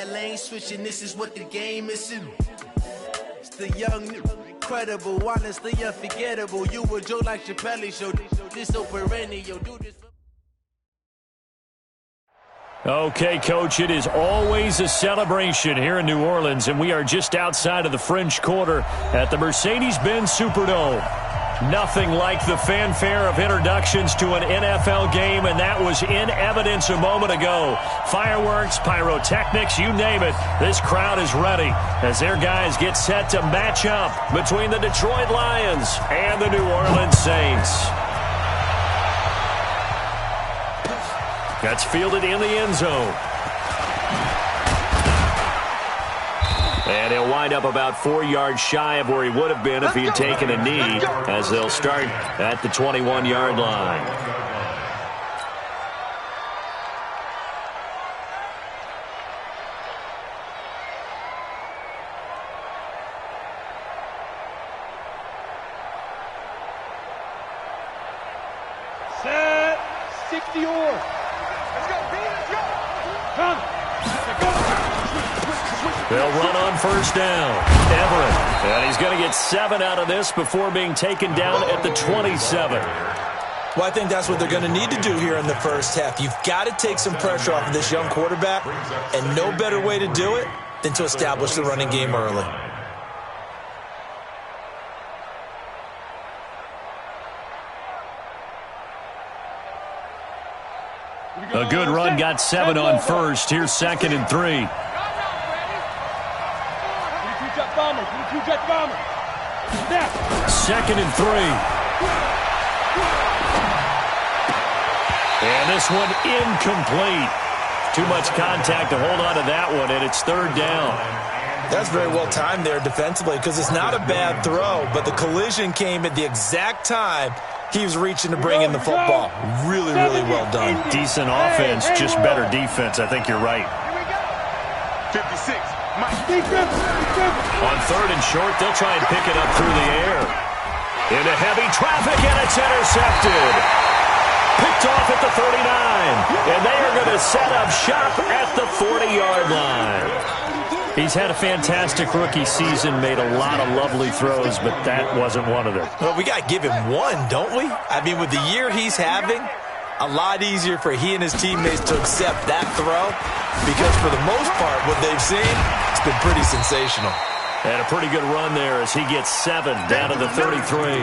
Lane switching, this is what the game is. It's the young, incredible, honestly unforgettable. You were Joe like Chappelle show. This so perennial, do this. Okay, Coach, it is always a celebration here in New Orleans, and we are just outside of the French Quarter at the Mercedes-Benz Superdome. Nothing like the fanfare of introductions to an NFL game, and that was in evidence a moment ago. Fireworks, pyrotechnics, you name it. This crowd is ready as their guys get set to match up between the Detroit Lions and the New Orleans Saints. That's fielded in the end zone. And he'll wind up about 4 yards shy of where he would have been if he had taken a knee, as they'll start at the 21-yard line. Set, 60 or. Let's go, let's go. Come. They'll run on first down. Everett. And he's going to get 7 out of this before being taken down at the 27. Well, I think that's what they're going to need to do here in the first half. You've got to take some pressure off of this young quarterback, and no better way to do it than to establish the running game early. A good run got 7 on first. Here's 2nd and 3. Second and 3. And this one incomplete. Too much contact to hold on to that one, and it's 3rd down. That's very well timed there defensively, because it's not a bad throw, but the collision came at the exact time he was reaching to bring in the football. Really, really well done. Decent offense, just better defense. I think you're right. 56. On 3rd and short, they'll try and pick it up through the air. Into heavy traffic, and it's intercepted. Picked off at the 39. And they are going to set up shop at the 40-yard line. He's had a fantastic rookie season, made a lot of lovely throws, but that wasn't one of them. Well, we got to give him one, don't we? I mean, with the year he's having, a lot easier for he and his teammates to accept that throw, because for the most part, what they've seen, it's been pretty sensational. And a pretty good run there as he gets 7 down to the 33.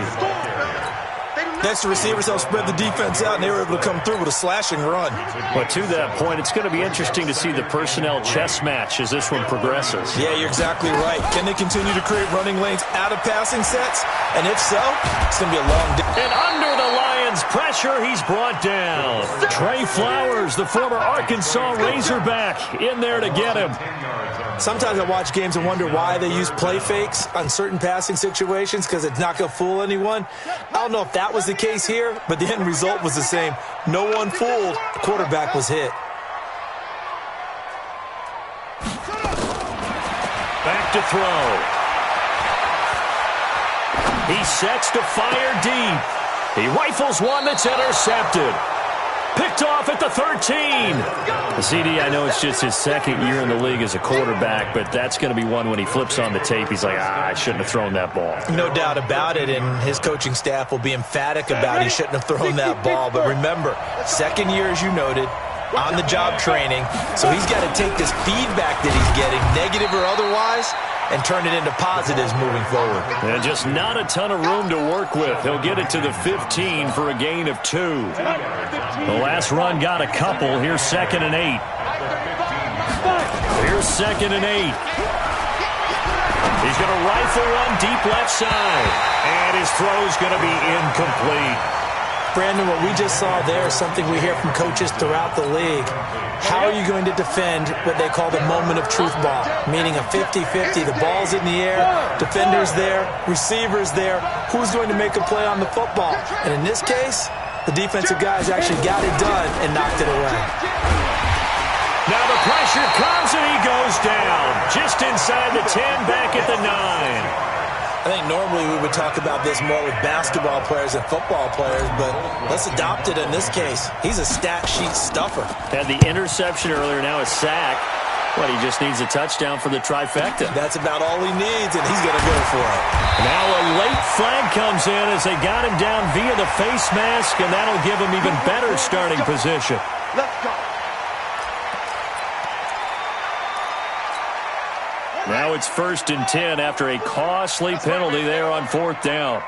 Next, the receivers help spread the defense out, and they were able to come through with a slashing run. But to that point, it's going to be interesting to see the personnel chess match as this one progresses. Yeah, you're exactly right. Can they continue to create running lanes out of passing sets? And if so, it's going to be a long day. And under the Lions' pressure, he's brought down. Trey Flowers, the former Arkansas Razorback, in there to get him. Sometimes I watch games and wonder why they use play fakes on certain passing situations, because it's not going to fool anyone. I don't know if that was the case here, but the end result was the same. No one fooled. The quarterback was hit. Back to throw. He sets to fire deep. He rifles one that's intercepted. Picked off at the 13. The CD, I know it's just his 2nd year in the league as a quarterback, but that's going to be one when he flips on the tape, he's like, I shouldn't have thrown that ball. No doubt about it, and his coaching staff will be emphatic about he shouldn't have thrown that ball. But remember, 2nd year, as you noted, on-the-job training, so he's got to take this feedback that he's getting, negative or otherwise, and turn it into positives moving forward. And just not a ton of room to work with. He'll get it to the 15 for a gain of 2. The last run got a couple. Here's 2nd and 8. Here's 2nd and 8. He's going to rifle one deep left side. And his throw's going to be incomplete. Brandon, what we just saw there is something we hear from coaches throughout the league. How are you going to defend what they call the moment of truth ball, meaning a 50-50? The ball's in the air, defender's there, receiver's there. Who's going to make a play on the football? And in this case, the defensive guys actually got it done and knocked it away. Now the pressure comes and he goes down. Just inside the 10, back at the 9. I think normally we would talk about this more with basketball players and football players, but let's adopt it in this case. He's a stat sheet stuffer. Had the interception earlier, now a sack. Well, he just needs a touchdown for the trifecta. That's about all he needs, and he's going to go for it. Now a late flag comes in as they got him down via the face mask, and that'll give him even better starting position. Let's go. Now it's 1st and 10 after a costly penalty there on 4th down.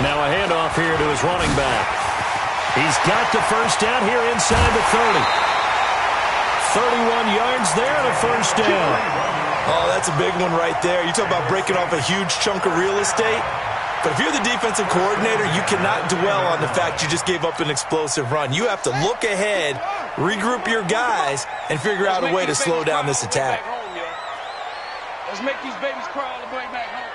Now a handoff here to his running back. He's got the first down here inside the 30. 31 yards there and a first down. Oh, that's a big one right there. You talk about breaking off a huge chunk of real estate. But if you're the defensive coordinator, you cannot dwell on the fact you just gave up an explosive run. You have to look ahead, regroup your guys, and figure out a way to slow down this attack. Let's make these babies cry all the way back home.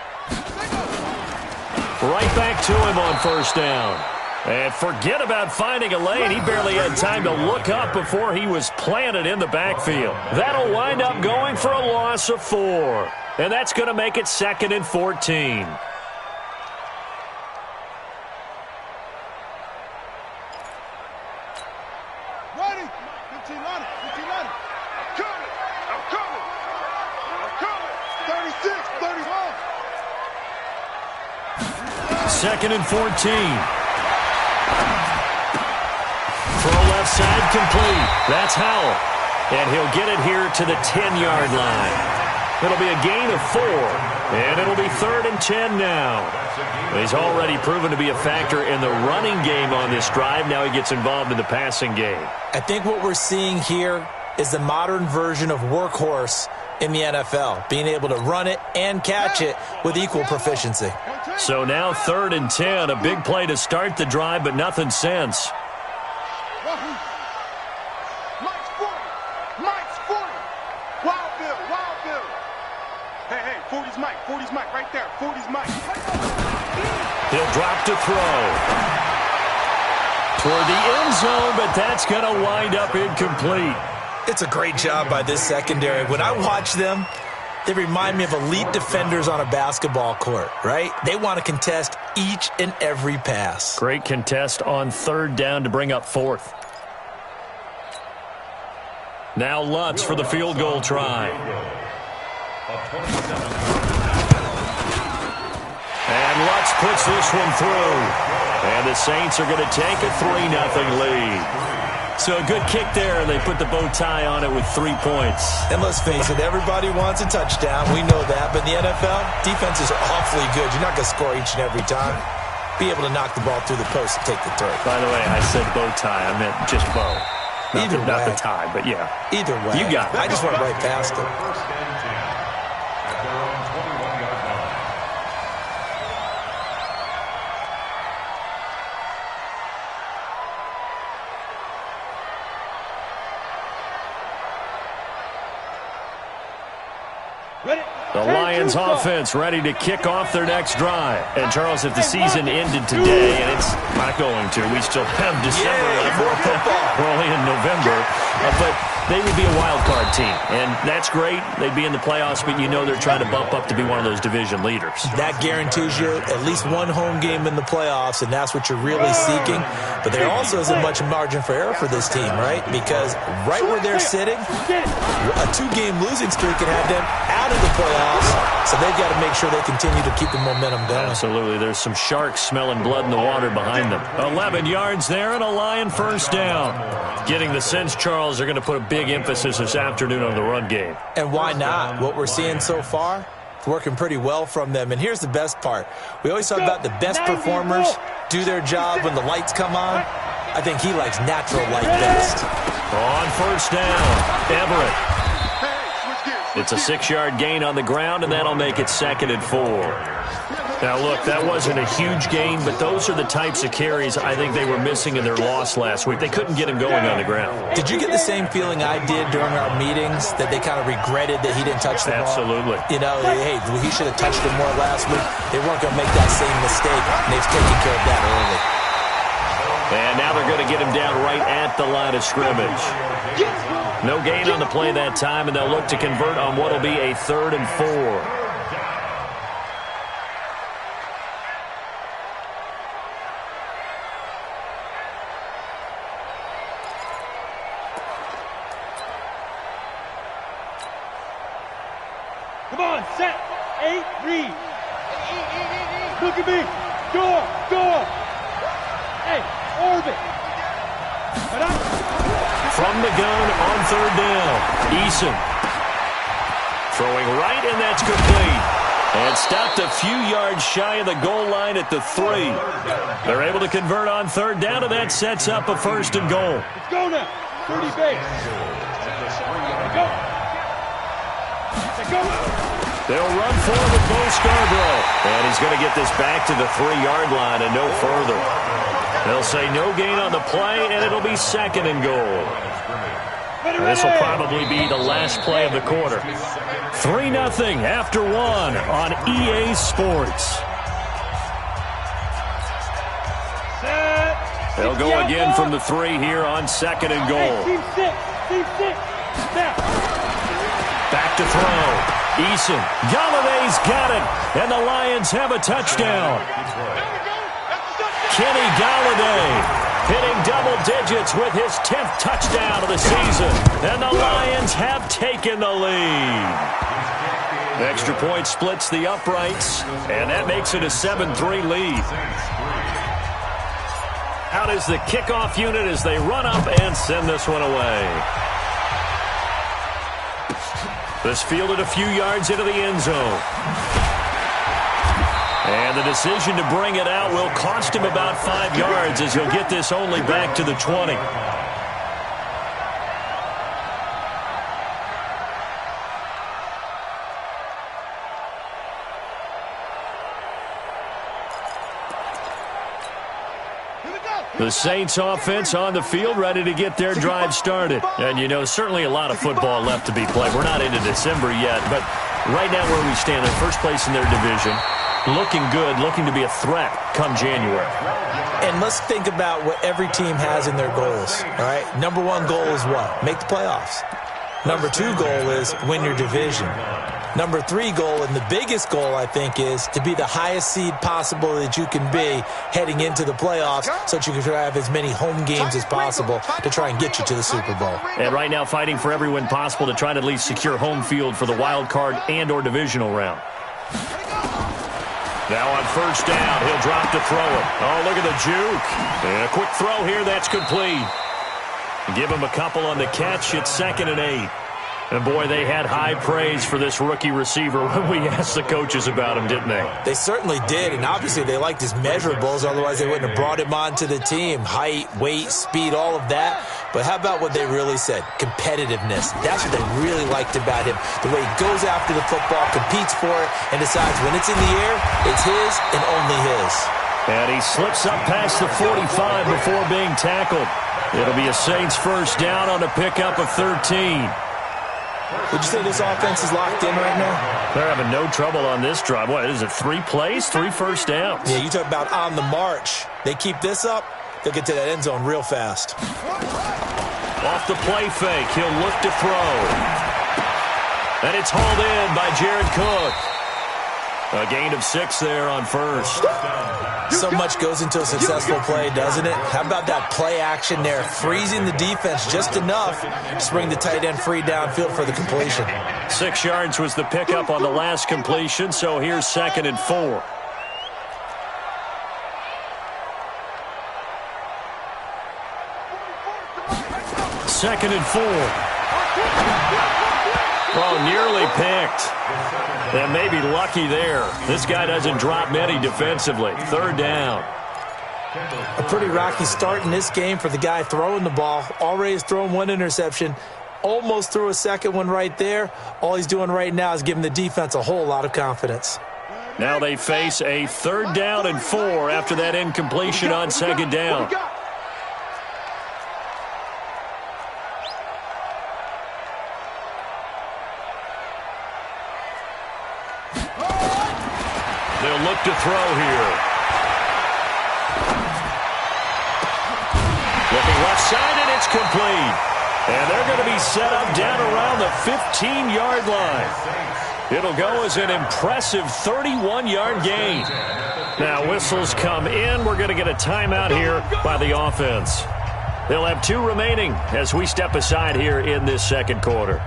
Right back to him on first down. And forget about finding a lane. He barely had time to look up before he was planted in the backfield. That'll wind up going for a loss of 4. And that's going to make it 2nd and 14. Ready? 15 on it. 15 on it. I'm coming. 36, 31. 2nd and 14. Throw left side complete. That's Howell. And he'll get it here to the 10-yard line. It'll be a gain of 4. And it'll be 3rd and 10 now. He's already proven to be a factor in the running game on this drive. Now he gets involved in the passing game. I think what we're seeing here is the modern version of workhorse in the NFL, being able to run it and catch it with equal proficiency. So now 3rd and 10, a big play to start the drive, but nothing since. Mike's 40. Wild Bill. Hey, 40's Mike right there. 40's Mike. He'll drop to throw. Toward the end zone, but that's going to wind up incomplete. It's a great job by this secondary. When I watch them, they remind me of elite defenders on a basketball court, right? They want to contest each and every pass. Great contest on 3rd down to bring up 4th. Now Lutz for the field goal try. And Lutz puts this one through. And the Saints are going to take a 3-0 lead. So a good kick there. They put the bow tie on it with 3 points. And let's face it, everybody wants a touchdown. We know that. But in the NFL, defense is awfully good. You're not going to score each and every time. Be able to knock the ball through the post and take the throw. By the way, I said bow tie. I meant just bow. Not the tie, but yeah. Either way. You got it. I just went right past him. The Lions offense ready to kick off their next drive. And, Charles, if the season ended today, and it's not going to, we still have December left. We're only in November. But they would be a wild card team. And that's great. They'd be in the playoffs, but you know they're trying to bump up to be one of those division leaders. That guarantees you at least one home game in the playoffs, and that's what you're really seeking. But there also isn't much margin for error for this team, right? Because right where they're sitting, a 2-game losing streak can have them out of the playoffs, so they've got to make sure they continue to keep the momentum going. Absolutely. There's some sharks smelling blood in the water behind them. 11 yards there and a Lion first down. Getting the sense, Charles, they're going to put a big emphasis this afternoon on the run game. And why not? What we're seeing so far, it's working pretty well from them. And here's the best part. We always talk about the best performers do their job when the lights come on. I think he likes natural light best. On first down, Everett. It's a 6-yard gain on the ground, and that'll make it 2nd and 4. Now, look, that wasn't a huge gain, but those are the types of carries I think they were missing in their loss last week. They couldn't get him going on the ground. Did you get the same feeling I did during our meetings, that they kind of regretted that he didn't touch the ball? Absolutely. You know, hey, he should have touched it more last week. They weren't going to make that same mistake, and they've taken care of that early. And now they're going to get him down right at the line of scrimmage. No gain on the play that time, and they'll look to convert on what will be a 3rd and 4. Come on, set. 8, read. Look at me. Door. Hey, orbit. From the gun on third down, Eason. Throwing right, and that's complete. And stopped a few yards shy of the goal line at the 3. They're able to convert on third down, and that sets up a 1st and goal. Let's go now. 30 base. Let's go. They'll run for it with Bo Scarborough. And he's going to get this back to the 3-yard line and no further. They'll say no gain on the play, and it'll be 2nd and goal. This will probably be the last play of the quarter. 3-0 after 1 on EA Sports. They'll go again from the 3 here on 2nd and goal. Team 6. Back to throw. Eason. Galladay's got it. And the Lions have a touchdown. Kenny Galladay hitting double digits with his 10th touchdown of the season. And the Lions have taken the lead. Extra point splits the uprights, and that makes it a 7-3 lead. Out is the kickoff unit as they run up and send this one away. This fielded a few yards into the end zone. And the decision to bring it out will cost him about 5 yards as he'll get this only back to the 20. The Saints offense on the field, ready to get their drive started. And, you know, certainly a lot of football left to be played. We're not into December yet, but right now where we stand in first place in their division, looking good, looking to be a threat come January. And let's think about what every team has in their goals, all right? Number 1 goal is what? Make the playoffs. Number 2 goal is win your division. Number 3 goal, and the biggest goal, I think, is to be the highest seed possible that you can be heading into the playoffs so that you can have as many home games as possible to try and get you to the Super Bowl. And right now fighting for every win possible to try to at least secure home field for the wild card and or divisional round. Now on first down, he'll drop to throw it. Oh, look at the juke. And a quick throw here, that's complete. Give him a couple on the catch. It's 2nd and 8. And, boy, they had high praise for this rookie receiver when we asked the coaches about him, didn't they? They certainly did, and obviously they liked his measurables. Otherwise, they wouldn't have brought him onto the team. Height, weight, speed, all of that. But how about what they really said? Competitiveness. That's what they really liked about him. The way he goes after the football, competes for it, and decides when it's in the air, it's his and only his. And he slips up past the 45 before being tackled. It'll be a Saints first down on a pickup of 13. Would you say this offense is locked in right now? They're having no trouble on this drive. What, is it 3 plays, 3 first downs? Yeah, you talk about on the march. They keep this up, they'll get to that end zone real fast. Off the play fake, he'll look to throw. And it's hauled in by Jared Cook. A gain of 6 there on first. So much goes into a successful play, doesn't it? How about that play action there, freezing the defense just enough to bring the tight end free downfield for the completion. 6 yards was the pickup on the last completion, so here's 2nd and 4. Second and 4. Oh, nearly picked. And maybe lucky there. This guy doesn't drop many defensively. 3rd down. A pretty rocky start in this game for the guy throwing the ball. Already has thrown 1 interception. Almost threw a second one right there. All he's doing right now is giving the defense a whole lot of confidence. Now they face a 3rd down and 4 after that incompletion on 2nd down. They'll look to throw here. Looking left side, and it's complete. And they're going to be set up down around the 15-yard line. It'll go as an impressive 31-yard gain. Now whistles come in. We're going to get a timeout here by the offense. They'll have 2 remaining as we step aside here in this 2nd quarter.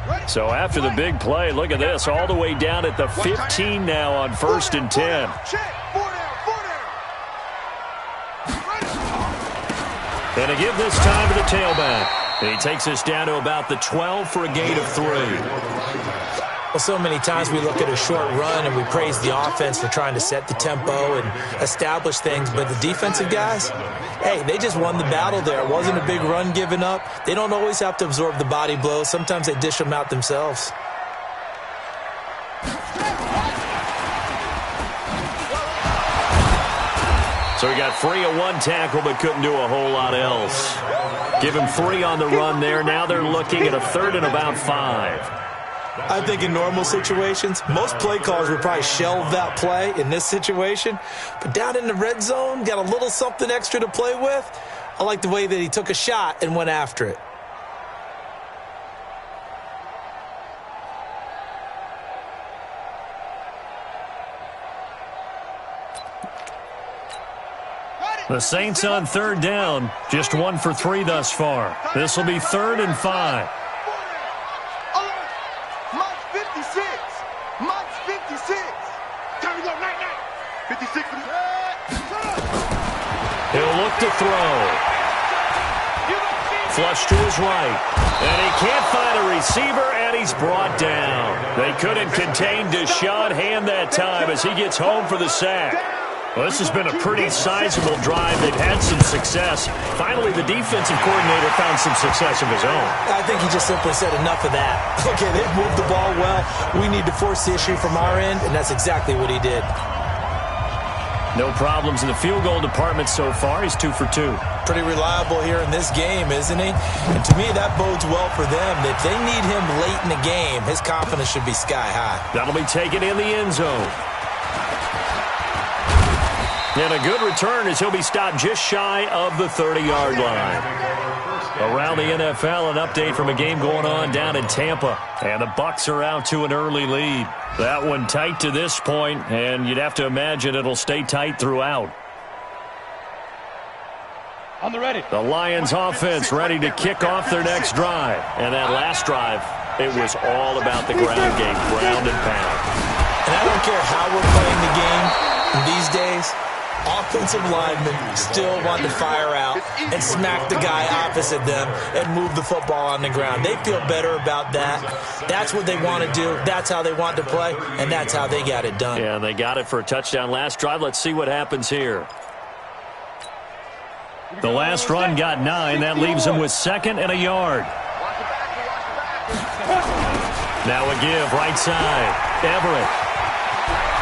Ready? So after the big play, look at this, all the way down at the 15 now on 1st and 10. And a give this time to the tailback. And he takes us down to about the 12 for a gain of 3. Well, so many times we look at a short run and we praise the offense for trying to set the tempo and establish things, but the defensive guys, hey, they just won the battle there. It wasn't a big run given up. They don't always have to absorb the body blows. Sometimes they dish them out themselves. So he got free of one tackle but couldn't do a whole lot else. Give him 3 on the run there. Now they're looking at a 3rd and about 5. I think in normal situations, most play callers would probably shelve that play in this situation. But down in the red zone, got a little something extra to play with. I like the way that he took a shot and went after it. The Saints on 3rd down, just 1 for 3 thus far. This will be 3rd and 5. He'll look to throw. Flush to his right. And he can't find a receiver, and he's brought down. They couldn't contain Deshaun Hand that time as he gets home for the sack. Well, this has been a pretty sizable drive. They've had some success. Finally, the defensive coordinator found some success of his own. I think he just simply said enough of that. Okay, they've moved the ball well. We need to force the issue from our end, and that's exactly what he did. No problems in the field goal department so far. He's 2 for 2. Pretty reliable here in this game, isn't he? And to me, that bodes well for them. If they need him late in the game, his confidence should be sky high. That'll be taken in the end zone. And a good return as he'll be stopped just shy of the 30-yard line. Around the NFL, an update from a game going on down in Tampa. And the Bucs are out to an early lead. That one tight to this point, and you'd have to imagine it'll stay tight throughout. On the ready. The Lions offense ready to kick off their next drive. And that last drive, it was all about the ground game, ground and pound. And I don't care how we're playing the game these days, offensive linemen still want to fire out and smack the guy opposite them and move the football on the ground. They feel better about that. That's what they want to do. That's how they want to play, and that's how they got it done. Yeah, they got it for a touchdown last drive. Let's see what happens here. The last run got 9. That leaves them with 2nd and a yard. Now a give, right side. Everett.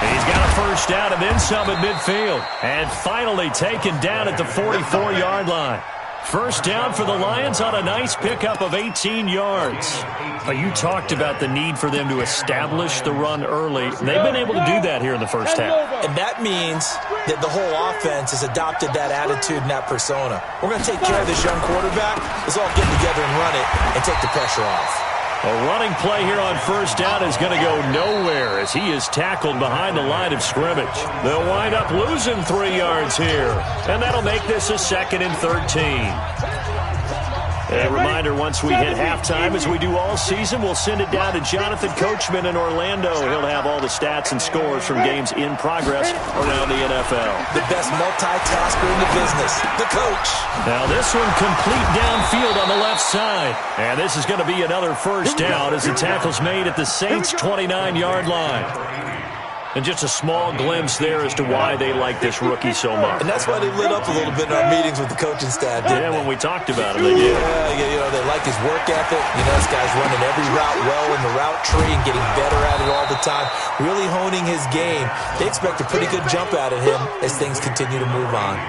He's got a first down and then some at midfield. And finally taken down at the 44-yard line. First down for the Lions on a nice pickup of 18 yards. You talked about the need for them to establish the run early. They've been able to do that here in the first half. And that means that the whole offense has adopted that attitude and that persona. We're going to take care of this young quarterback. Let's all get together and run it and take the pressure off. A running play here on first down is going to go nowhere as he is tackled behind the line of scrimmage. They'll wind up losing 3 yards here, and that'll make this a 2nd and 13. A reminder, once we hit halftime, as we do all season, we'll send it down to Jonathan Coachman in Orlando. He'll have all the stats and scores from games in progress around the NFL. The best multitasker in the business, the coach. Now this one complete downfield on the left side. And this is going to be another first down as the tackle's made at the Saints' 29-yard line. And just a small glimpse there as to why they like this rookie so much. And that's why they lit up a little bit in our meetings with the coaching staff, didn't they? When we talked about him, they did. Yeah, they like his work ethic. This guy's running every route well in the route tree and getting better at it all the time, really honing his game. They expect a pretty good jump out of him as things continue to move on.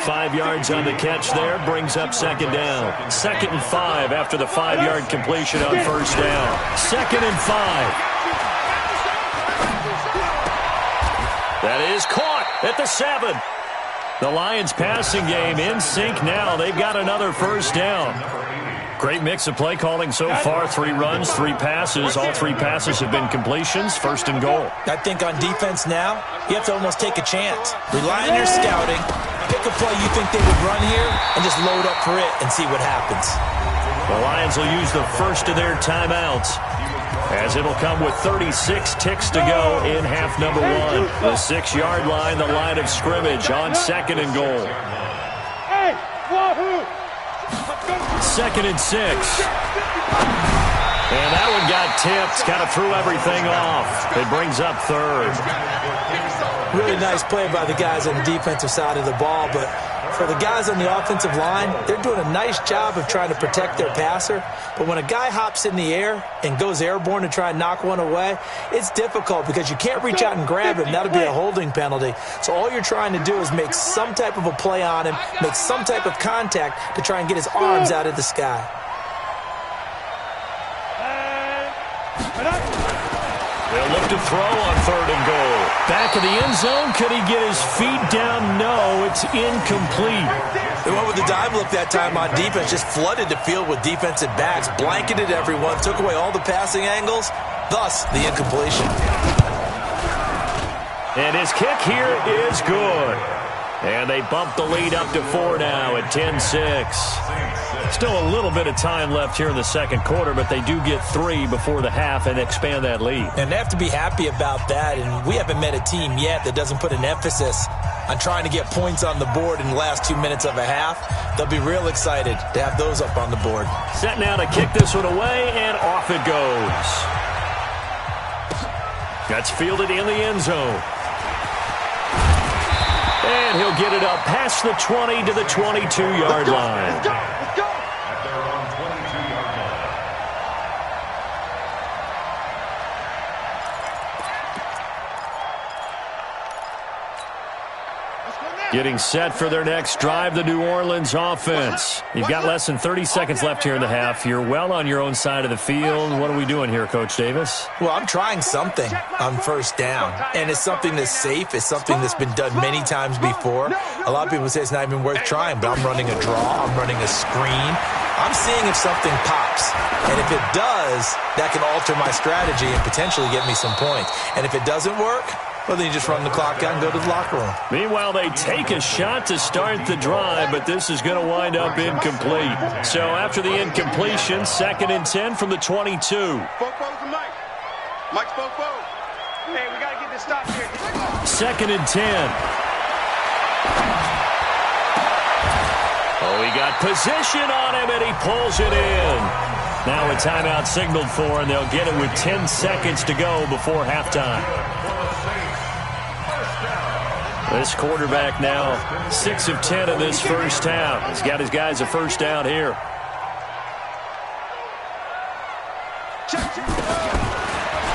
5 yards on the catch there, brings up 2nd down. 2nd and 5 after the 5-yard completion on first down. 2nd and 5. That is caught at the 7. The Lions passing game in sync now. They've got another first down. Great mix of play calling so far. 3 runs, 3 passes. All 3 passes have been completions. 1st and goal. I think on defense now, you have to almost take a chance. Rely on your scouting. Pick a play you think they would run here and just load up for it and see what happens. The Lions will use the first of their timeouts, as it'll come with 36 ticks to go in half number 1. The 6-yard line, the line of scrimmage on 2nd and goal. 2nd and 6. And that one got tipped, kind of threw everything off. It brings up 3rd. Really nice play by the guys on the defensive side of the ball, but for the guys on the offensive line, they're doing a nice job of trying to protect their passer. But when a guy hops in the air and goes airborne to try and knock one away, it's difficult because you can't reach out and grab him. That'll be a holding penalty. So all you're trying to do is make some type of a play on him, make some type of contact to try and get his arms out of the sky. They'll look to throw on 3rd and goal. Back of the end zone. Could he get his feet down? No, it's incomplete. They went with the dive look that time on defense, just flooded the field with defensive backs, blanketed everyone, took away all the passing angles, thus the incompletion. And his kick here is good. And they bump the lead up to 4 now at 10-6. Still a little bit of time left here in the second quarter, but they do get 3 before the half and expand that lead. And they have to be happy about that, and we haven't met a team yet that doesn't put an emphasis on trying to get points on the board in the last 2 minutes of a half. They'll be real excited to have those up on the board. Set now to kick this one away, and off it goes. That's fielded in the end zone. And he'll get it up past the 20 to the 22-yard line. Let's go! At their own 22-yard line. Getting set for their next drive, the New Orleans offense. You've got less than 30 seconds left here in the half. You're well on your own side of the field. What are we doing here, Coach Davis? Well, I'm trying something on first down, and it's something that's safe. It's something that's been done many times before. A lot of people say it's not even worth trying, but I'm running a draw. I'm running a screen. I'm seeing if something pops, and if it does, that can alter my strategy and potentially get me some points. And if it doesn't work, well, then you just run the clock out and go to the locker room. Meanwhile, they take a shot to start the drive, but this is going to wind up incomplete. So after the incompletion, 2nd and 10 from the 22. Fofos and Mike. Mike's Fofo. Hey, we got to get this stop here. 2nd and 10. Oh, he got position on him, and he pulls it in. Now a timeout signaled for, and they'll get it with 10 seconds to go before halftime. This quarterback now 6 of 10 in this first half. He's got his guys a first down here.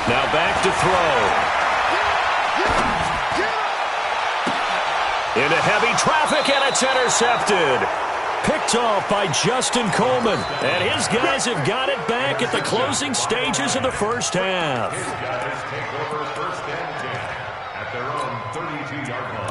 Now back to throw. Into heavy traffic, and it's intercepted. Picked off by Justin Coleman. And his guys have got it back at the closing stages of the first half. Guys take over 1st and 10 at their own 32-yard line.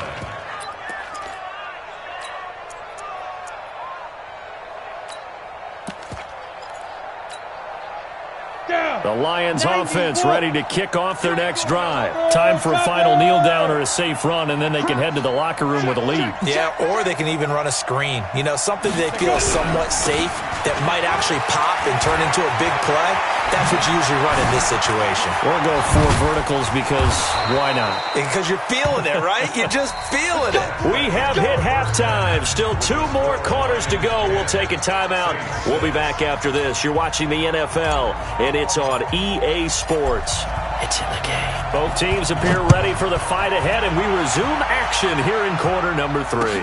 The Lions offense ready to kick off their next drive. Time for a final kneel down or a safe run, and then they can head to the locker room with a lead. Yeah, or they can even run a screen. You know, something they feel somewhat safe that might actually pop and turn into a big play. That's what you usually run in this situation. Or go 4 verticals because why not? Because you're feeling it, right? You're just feeling it. We have hit halftime. Still 2 more quarters to go. We'll take a timeout. We'll be back after this. You're watching the NFL, and it's on EA Sports. It's in the game. Both teams appear ready for the fight ahead, and we resume action here in quarter number 3.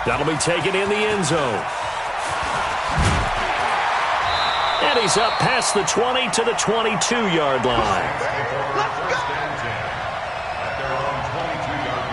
That'll be taken in the end zone. And he's up past the 20 to the 22-yard line. Let's go! At their own 22-yard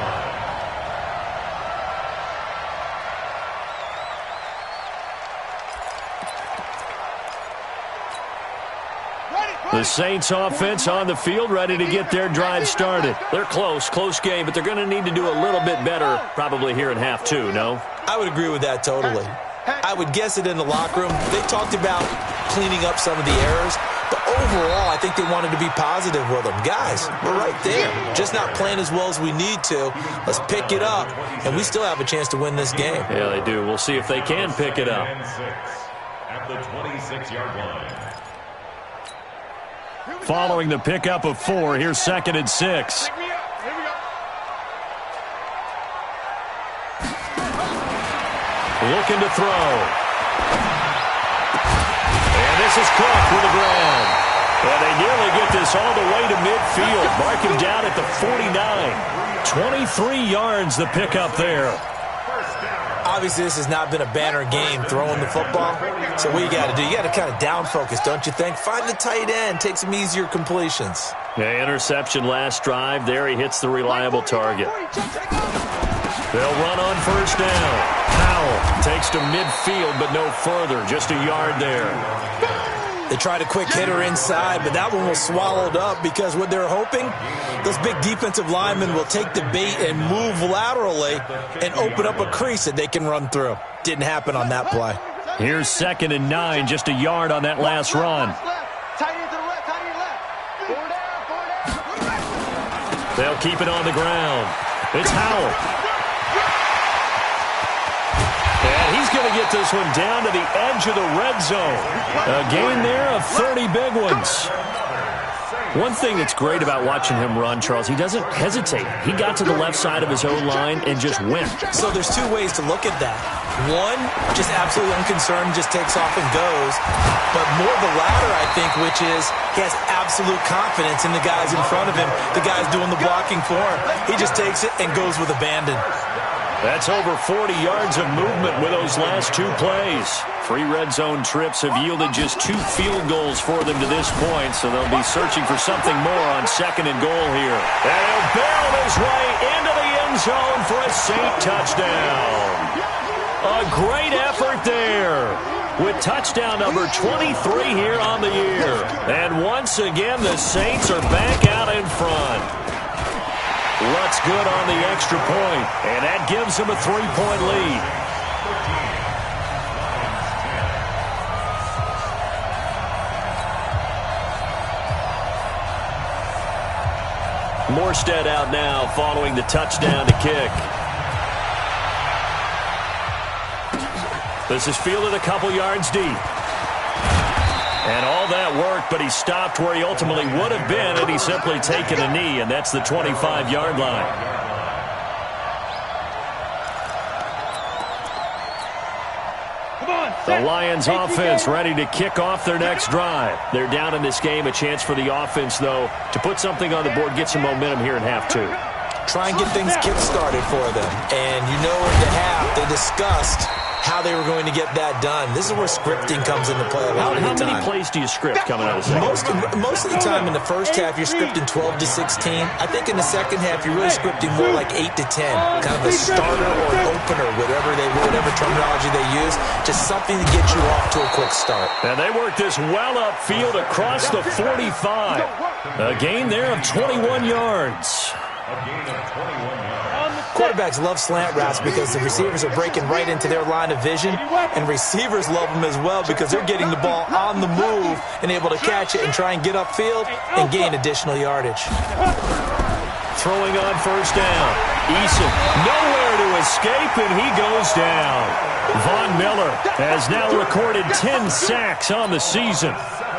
line. The Saints offense on the field ready to get their drive started. They're close game, but they're going to need to do a little bit better probably here in half 2, no? I would agree with that totally. I would guess it in the locker room. They talked about cleaning up some of the errors, but overall, I think they wanted to be positive with them. Guys, we're right there. Just not playing as well as we need to. Let's pick it up, and we still have a chance to win this game. Yeah, they do. We'll see if they can pick it up. at the 26-yard line. Following the pickup of 4, here's 2nd and 6. Looking to throw. And this is Cook with the ground. And they nearly get this all the way to midfield. Mark him down at the 49. 23 yards the pickup there. Obviously, this has not been a banner game throwing the football. So what you got to do, you got to kind of down focus, don't you think? Find the tight end, take some easier completions. Yeah, interception last drive. There he hits the reliable target. They'll run on first down. Powell takes to midfield, but no further. Just a yard there. They tried a quick hitter inside, but that one was swallowed up because what they're hoping, those big defensive linemen will take the bait and move laterally and open up a crease that they can run through. Didn't happen on that play. Here's 2nd and 9, just a yard on that last run. They'll keep it on the ground. It's Howell. And he's going to get this one down to the edge of the red zone. A gain there of 30 big ones. One thing that's great about watching him run, Charles, he doesn't hesitate. He got to the left side of his own line and just went. So there's two ways to look at that. One, just absolutely unconcerned, just takes off and goes. But more the latter, I think, which is he has absolute confidence in the guys in front of him, the guys doing the blocking for him. He just takes it and goes with abandon. That's over 40 yards of movement with those last 2 plays. 3 red zone trips have yielded just 2 field goals for them to this point, so they'll be searching for something more on 2nd and goal here. And he'll barrel his way into the end zone for a Saint touchdown. A great effort there with touchdown number 23 here on the year. And once again, the Saints are back out in front. Lutz good on the extra point, and that gives him a 3-point lead. Morstead out now following the touchdown to kick. This is fielded a couple yards deep. And all that work, but he stopped where he ultimately would have been had he simply taken a knee, and that's the 25-yard line. The Lions offense ready to kick off their next drive. They're down in this game. A chance for the offense, though, to put something on the board, get some momentum here in half 2. Try and get things kick-started for them. And you know in the half, they discussed how they were going to get that done. This is where scripting comes into play a lot of the time. How many plays do you script coming out of the second? Most of the time in the first half, you're scripting 12 to 16. I think in the second half, you're really scripting more like 8 to 10. Kind of a starter or an opener, whatever terminology they use. Just something to get you off to a quick start. And they work this well upfield across the 45. A gain there of 21 yards. A gain of 21 yards. Quarterbacks love slant routes because the receivers are breaking right into their line of vision, and receivers love them as well because they're getting the ball on the move and able to catch it and try and get upfield and gain additional yardage. Throwing on first down. Eason nowhere to escape, and he goes down. Von Miller has now recorded 10 sacks on the season.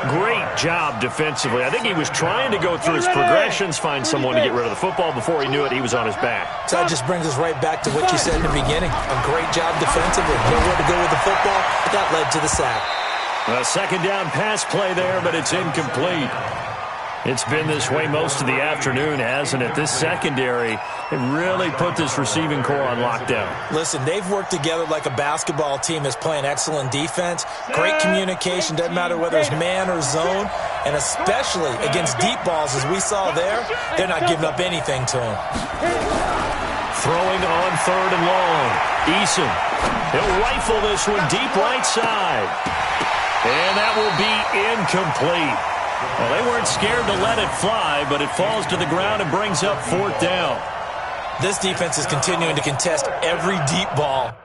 Great job defensively. I think he was trying to go through his progressions, find someone to get rid of the football. Before he knew it, he was on his back. So that just brings us right back to what you said in the beginning. A great job defensively. Nowhere to go with the football. That led to the sack. A second down pass play there, but it's incomplete. It's been this way most of the afternoon, hasn't it? This secondary, it really put this receiving core on lockdown. Listen, they've worked together like a basketball team that's playing excellent defense. Great communication, doesn't matter whether it's man or zone, and especially against deep balls, as we saw there, they're not giving up anything to them. Throwing on 3rd and long. Eason, he'll rifle this one deep right side. And that will be incomplete. Well, they weren't scared to let it fly, but it falls to the ground and brings up 4th down. This defense is continuing to contest every deep ball.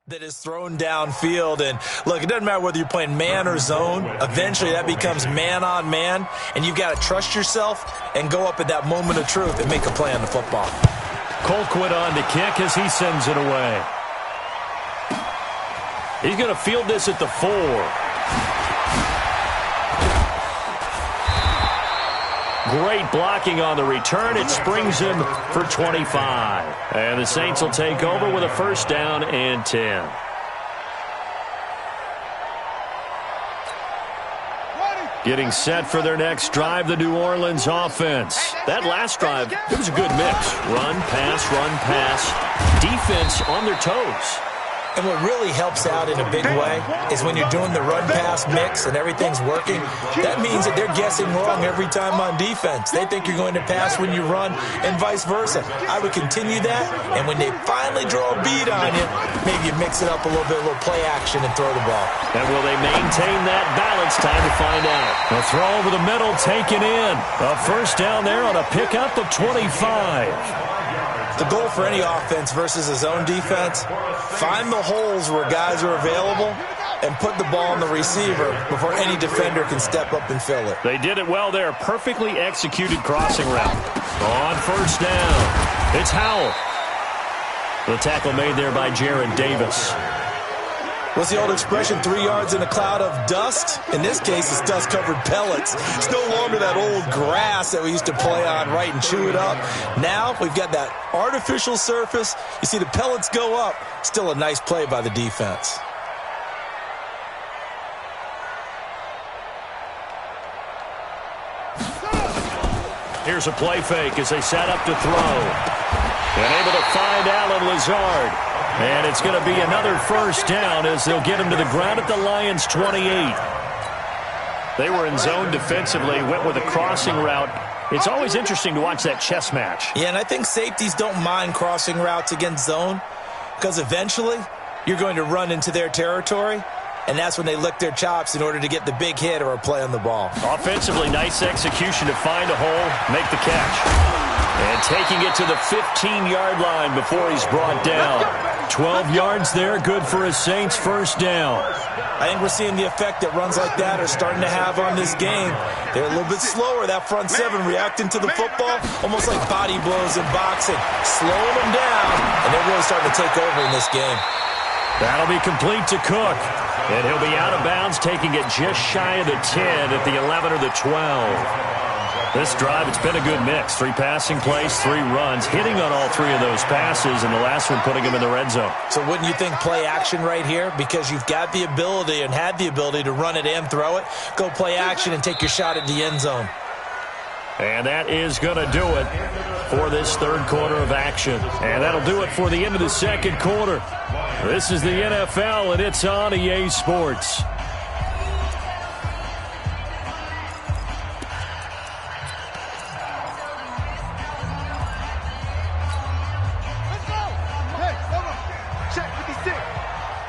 that is thrown downfield. And look, it doesn't matter whether you're playing man or zone. Eventually that becomes man on man, and you've got to trust yourself and go up at that moment of truth and make a play on the football. Colquitt on to kick as he sends it away. He's going to field this at the 4. Great blocking on the return. It springs him for 25. And the Saints will take over with a first down and 10. Getting set for their next drive, the New Orleans offense. That last drive, it was a good mix. Run, pass, defense on their toes. And what really helps out in a big way is when you're doing the run-pass mix and everything's working, that means that they're guessing wrong every time on defense. They think you're going to pass when you run and vice versa. I would continue that, and when they finally draw a bead on you, maybe you mix it up a little bit, a little play action, and throw the ball. And will they maintain that balance? Time to find out. A throw over the middle taken in. A first down there on a pickup of 25. The goal for any offense versus a zone defense, find the holes where guys are available and put the ball on the receiver before any defender can step up and fill it. They did it well there. Perfectly executed crossing route. On first down, it's Howell. The tackle made there by Jared Davis. What's the old expression, 3 yards in a cloud of dust? In this case, it's dust-covered pellets. It's no longer that old grass that we used to play on, right, and chew it up. Now we've got that artificial surface. You see the pellets go up. Still a nice play by the defense. Here's a play fake as they set up to throw. And able to find Allen Lazard. And it's going to be another first down as they'll get him to the ground at the Lions' 28. They were in zone defensively, went with a crossing route. It's always interesting to watch that chess match. Yeah, and I think safeties don't mind crossing routes against zone because eventually you're going to run into their territory, and that's when they lick their chops in order to get the big hit or a play on the ball. Offensively, nice execution to find a hole, make the catch. And taking it to the 15-yard line before he's brought down. 12 yards there, good for a Saints first down. I think we're seeing the effect that runs like that are starting to have on this game. They're a little bit slower, that front seven, reacting to the football, almost like body blows in boxing, slowing them down, and they're really starting to take over in this game. That'll be complete to Cook, and he'll be out of bounds, taking it just shy of the 10 at the 11 or the 12. This drive, it's been a good mix. 3 passing plays, 3 runs, hitting on all 3 of those passes, and the last one putting him in the red zone. So wouldn't you think play action right here? Because you've got the ability and had the ability to run it and throw it. Go play action and take your shot at the end zone. And that is going to do it for this third quarter of action. And that'll do it for the end of the second quarter. This is the NFL, and it's on EA Sports.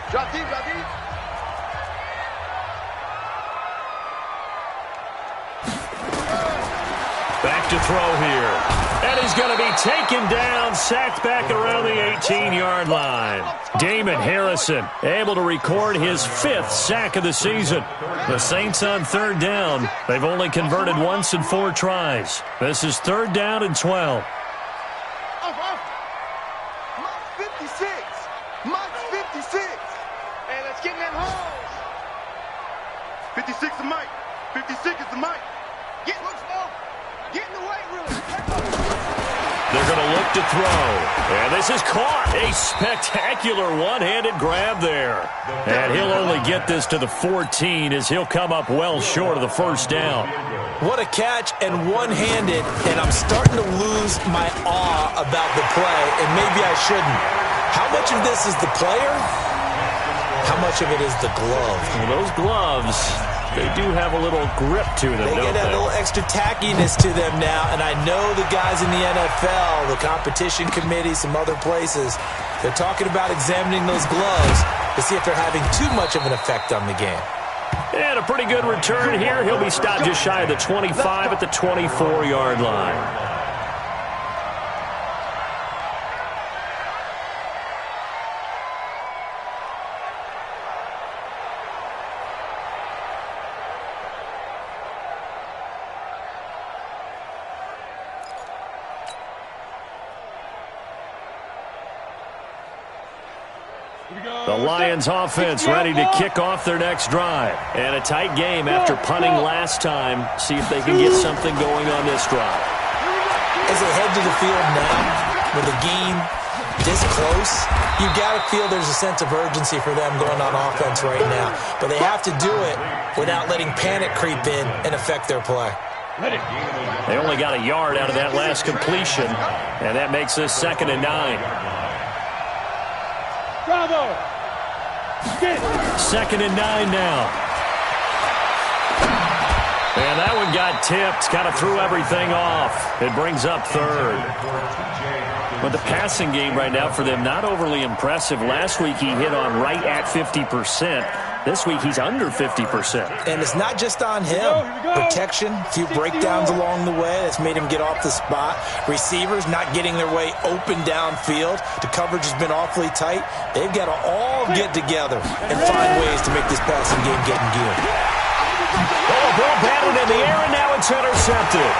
Drop deep, drop deep. Back to throw here. And he's going to be taken down, sacked back around the 18-yard line. Damon Harrison able to record his 5th sack of the season. The Saints on third down. They've only converted once in 4 tries. This is third down and 12. To throw, and this is caught. A spectacular one-handed grab there, and he'll only get this to the 14 as he'll come up well short of the first down. What a catch, and one-handed, and I'm starting to lose my awe about the play, and maybe I shouldn't. How much of this is the player? How much of it is the glove? Well, those gloves, they do have a little grip to them, They get a little extra tackiness to them now, and I know the guys in the NFL, the competition committee, some other places, they're talking about examining those gloves to see if they're having too much of an effect on the game. And a pretty good return here. He'll be stopped just shy of the 25 at the 24-yard line. The Lions offense ready to kick off their next drive. And a tight game after punting last time. See if they can get something going on this drive. As they head to the field now, with the game this close, you've got to feel there's a sense of urgency for them going on offense right now. But they have to do it without letting panic creep in and affect their play. They only got a yard out of that last completion, and that makes this 2nd and 9. Bravo! 2nd and 9 now. And that one got tipped, kind of threw everything off. It brings up 3rd. But the passing game right now for them, not overly impressive. Last week he hit on right at 50%. This week he's under 50%. And it's not just on him. Protection, a few breakdowns along the way that's made him get off the spot. Receivers not getting their way open downfield. The coverage has been awfully tight. They've got to all get together and find ways to make this passing game get in gear. Oh, a ball batted in the air, and now it's intercepted.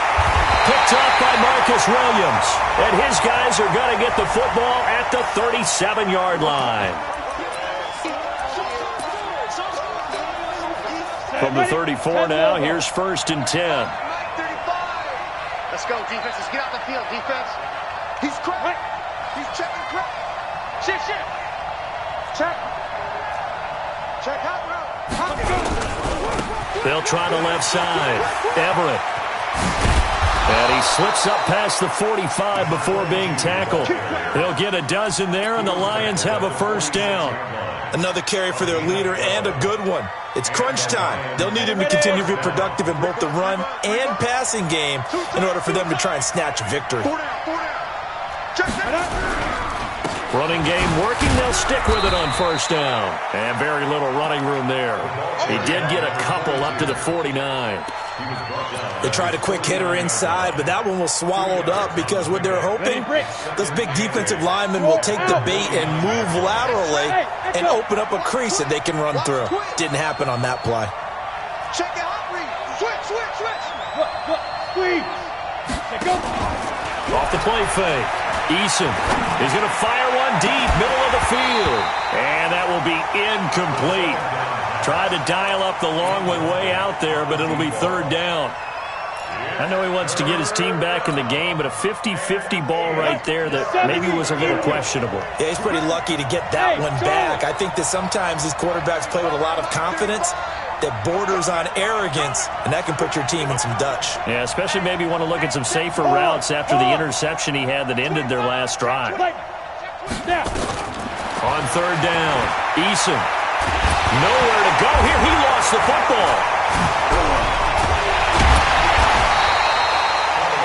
Picked up by Marcus Williams. And his guys are going to get the football at the 37-yard line. From the 34 now, here's 1st and 10. Let's go, defense. Let's get out the field, defense. He's cracked. He's checking crack. Shit. Check. Check out, bro. They'll try the left side. Everett. And he slips up past the 45 before being tackled. They'll get a dozen there, and the Lions have a 1st down. Another carry for their leader, and a good one. It's crunch time. They'll need him to continue to be productive in both the run and passing game in order for them to try and snatch a victory. Running game working. They'll stick with it on 1st down. And very little running room there. He did get a couple up to the 49. They tried a quick hitter inside, but that one was swallowed up because what they're hoping, those big defensive linemen will take the bait and move laterally and open up a crease that they can run through. Didn't happen on that play. Check it out, Reed. Switch. Off the play fake. Eason is going to fire one deep, middle of the field. And that will be incomplete. Tried to dial up the long one way out there, but it'll be 3rd down. I know he wants to get his team back in the game, but a 50-50 ball right there that maybe was a little questionable. Yeah, he's pretty lucky to get that one back. I think that sometimes these quarterbacks play with a lot of confidence that borders on arrogance, and that can put your team in some Dutch. Yeah, especially maybe want to look at some safer routes after the interception he had that ended their last drive. On 3rd down, Eason. Nowhere to go here. He lost the football.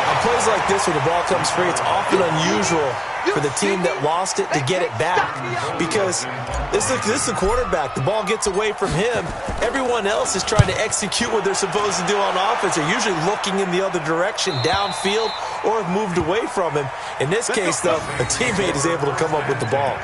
On plays like this where the ball comes free, it's often unusual for the team that lost it to get it back because this is the quarterback. The ball gets away from him. Everyone else is trying to execute what they're supposed to do on offense. They're usually looking in the other direction, downfield, or have moved away from him. In this case, though, a teammate is able to come up with the ball.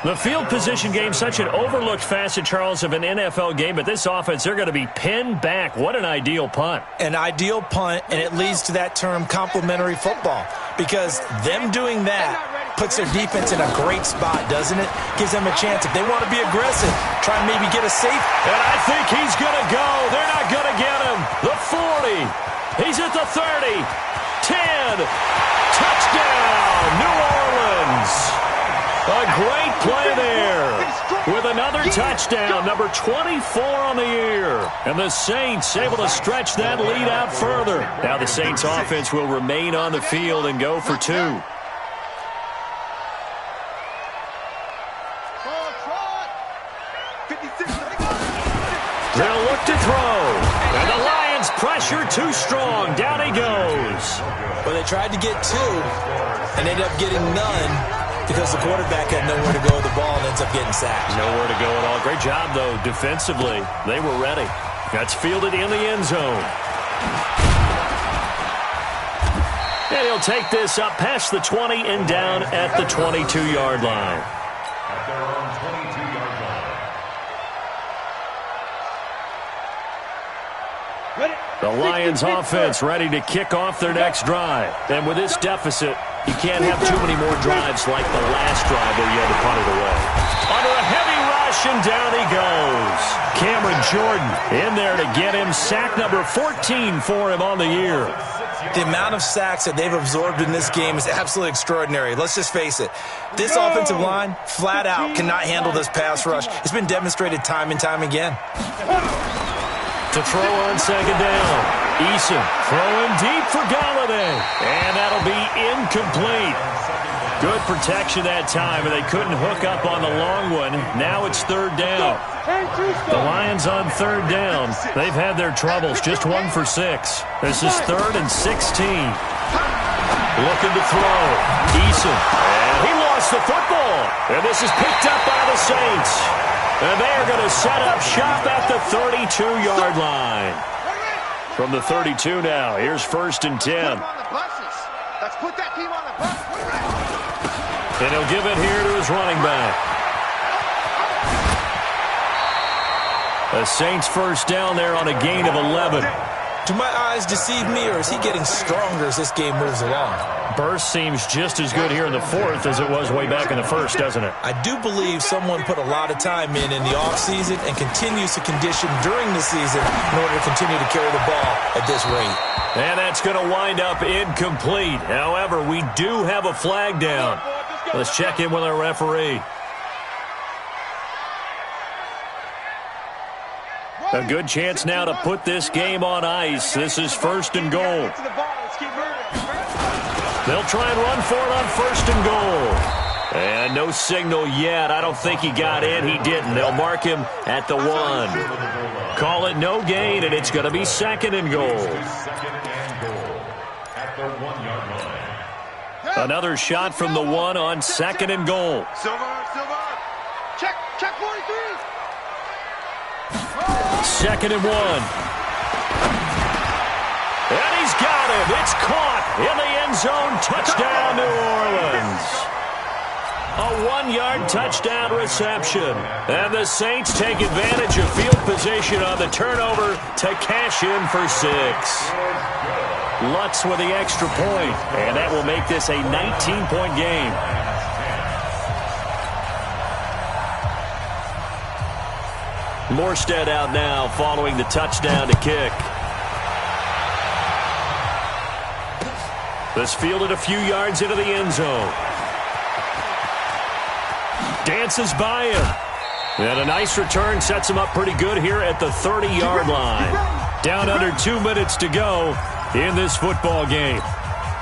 The field position game, such an overlooked facet, Charles, of an NFL game, but this offense, they're going to be pinned back. What an ideal punt. An ideal punt, and it leads to that term complementary football because them doing that puts their defense in a great spot, doesn't it? Gives them a chance. If they want to be aggressive, try and maybe get a safe. And I think he's going to go. They're not going to get him. The 40. He's at the 30. 10. Touchdown, New Orleans. A great play there with another touchdown, number 24 on the year. And the Saints able to stretch that lead out further. Now the Saints offense will remain on the field and go for 2. They'll look to throw. And the Lions pressure too strong. Down he goes. Well, they tried to get 2 and ended up getting none. Because the quarterback had nowhere to go with the ball and ends up getting sacked. Nowhere to go at all. Great job, though, defensively. They were ready. That's fielded in the end zone. And he'll take this up past the 20 and down at the 22-yard line. At their own 22-yard line. The Lions offense ready to kick off their next drive. And with this deficit, you can't have too many more drives like the last drive where you had to punt it away. under a heavy rush, and down he goes. Cameron Jordan in there to get him. Sack number 14 for him on the year. The amount of sacks that they've absorbed in this game is absolutely extraordinary. Let's just face it. This offensive line, flat out, cannot handle this pass rush. It's been demonstrated time and time again. To throw on second down. Eason throwing deep for Galladay. And that'll be incomplete. Good protection that time, and they couldn't hook up on the long one. Now it's third down. The Lions on third down. They've had their troubles, just 1 for 6. This is 3rd and 16. Looking to throw. Eason. And he lost the football. And this is picked up by the Saints. And they're going to set up shop at the 32-yard line. From the 32 now, here's 1st and 10. Let's put that team on the bus. And he'll give it here to his running back. The Saints first down there on a gain of 11. Do my eyes deceive me, or is he getting stronger as this game moves along? Burst seems just as good here in the 4th as it was way back in the 1st, doesn't it? I do believe someone put a lot of time in the offseason and continues to condition during the season in order to continue to carry the ball at this rate. And that's going to wind up incomplete. However, we do have a flag down. Let's check in with our referee. A good chance now to put this game on ice. This is 1st and goal. They'll try and run for it on 1st and goal. And no signal yet. I don't think he got in. He didn't. They'll mark him at the 1. Call it no gain, and it's going to be 2nd and goal. Another shot from the 1 on 2nd and goal. Silver. Check 43. 2nd and 1. And he's got him. It's caught in the end zone. Touchdown, New Orleans. A 1-yard touchdown reception. And the Saints take advantage of field position on the turnover to cash in for 6. Lutz with the extra point. And that will make this a 19-point game. Morstead out now following the touchdown to kick. This fielded a few yards into the end zone. Dances by him. And a nice return sets him up pretty good here at the 30-yard line. Down under 2 minutes to go in this football game.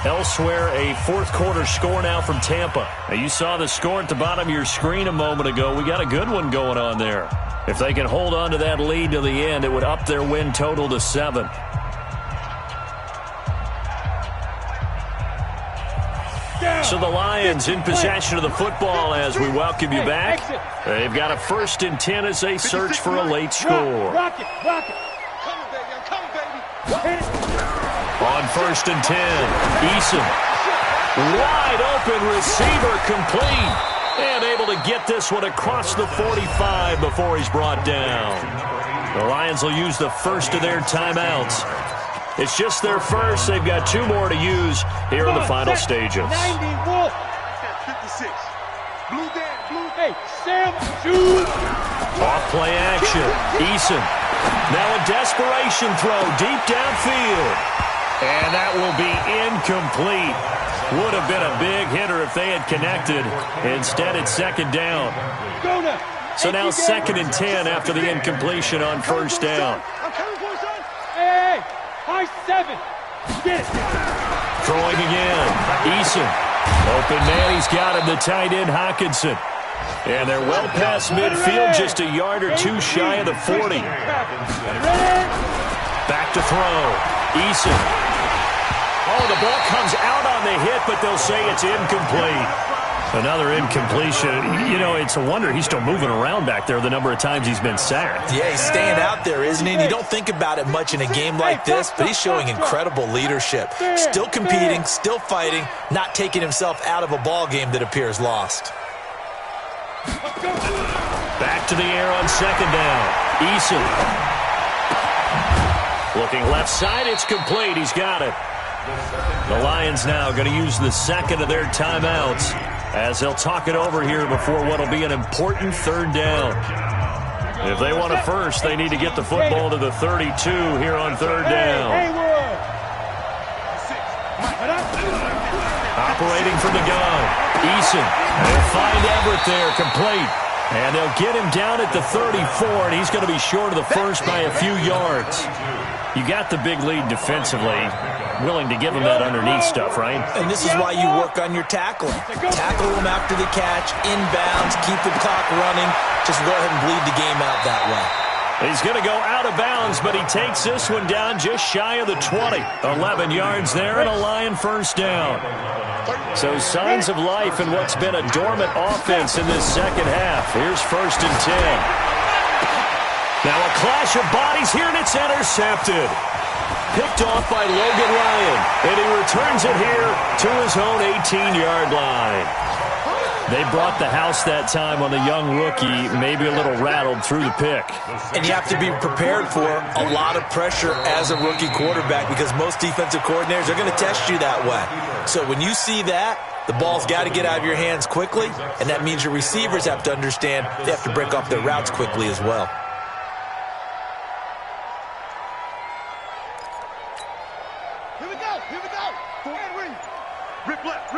Elsewhere, a 4th quarter score now from Tampa. Now, you saw the score at the bottom of your screen a moment ago. We got a good one going on there. If they can hold on to that lead to the end, it would up their win total to 7. So the Lions in possession of the football as we welcome you back. They've got a 1st and 10 as they search for a late score. Rock it. Coming, baby. On 1st and 10, Eason. Wide open receiver complete. And able to get this one across the 45 before he's brought down. The Lions will use the first of their timeouts. It's just their first. They've got 2 more to use here in the final stages. 56. Blue hey, Sam, shoot. Off play action. Eason. Now a desperation throw deep downfield. And that will be incomplete. Would have been a big hitter if they had connected. Instead, it's 2nd down. So now 2nd and 10 after the incompletion on 1st down. Hey, high 7. Get it. Throwing again. Eason. Open man, he's got him, the tight end, Hockenson. And they're well past midfield, just a yard or 2 shy of the 40. Back to throw. Eason. Oh, the ball comes out on the hit, but they'll say it's incomplete. Another incompletion. You know, it's a wonder he's still moving around back there the number of times he's been sacked. Yeah, he's staying out there, isn't he? And you don't think about it much in a game like this, but he's showing incredible leadership. Still competing, still fighting, not taking himself out of a ball game that appears lost. Back to the air on 2nd down. Eason. Looking left side, it's complete. He's got it. The Lions now going to use the 2nd of their timeouts as they'll talk it over here before what will be an important third down. If they want a first, they need to get the football to the 32 here on third down. Operating from the gun, Eason. They'll find Everett there, complete. And they'll get him down at the 34, and he's going to be short of the first by a few yards. You got the big lead defensively. Willing to give him that underneath stuff, right? And this is why you work on your tackling. Tackle them after the catch, inbounds, keep the clock running. Just go ahead and bleed the game out that way. He's going to go out of bounds, but he takes this one down just shy of the 20. 11 yards there and a Lion first down. So signs of life in what's been a dormant offense in this second half. Here's 1st and 10. Now a clash of bodies here, and it's intercepted. Picked off by Logan Ryan, and he returns it here to his own 18-yard line. They brought the house that time on the young rookie, maybe a little rattled through the pick. And you have to be prepared for a lot of pressure as a rookie quarterback because most defensive coordinators are going to test you that way. So when you see that, the ball's got to get out of your hands quickly, and that means your receivers have to understand they have to break off their routes quickly as well. Here we go. Go ahead, Reed. Rip left.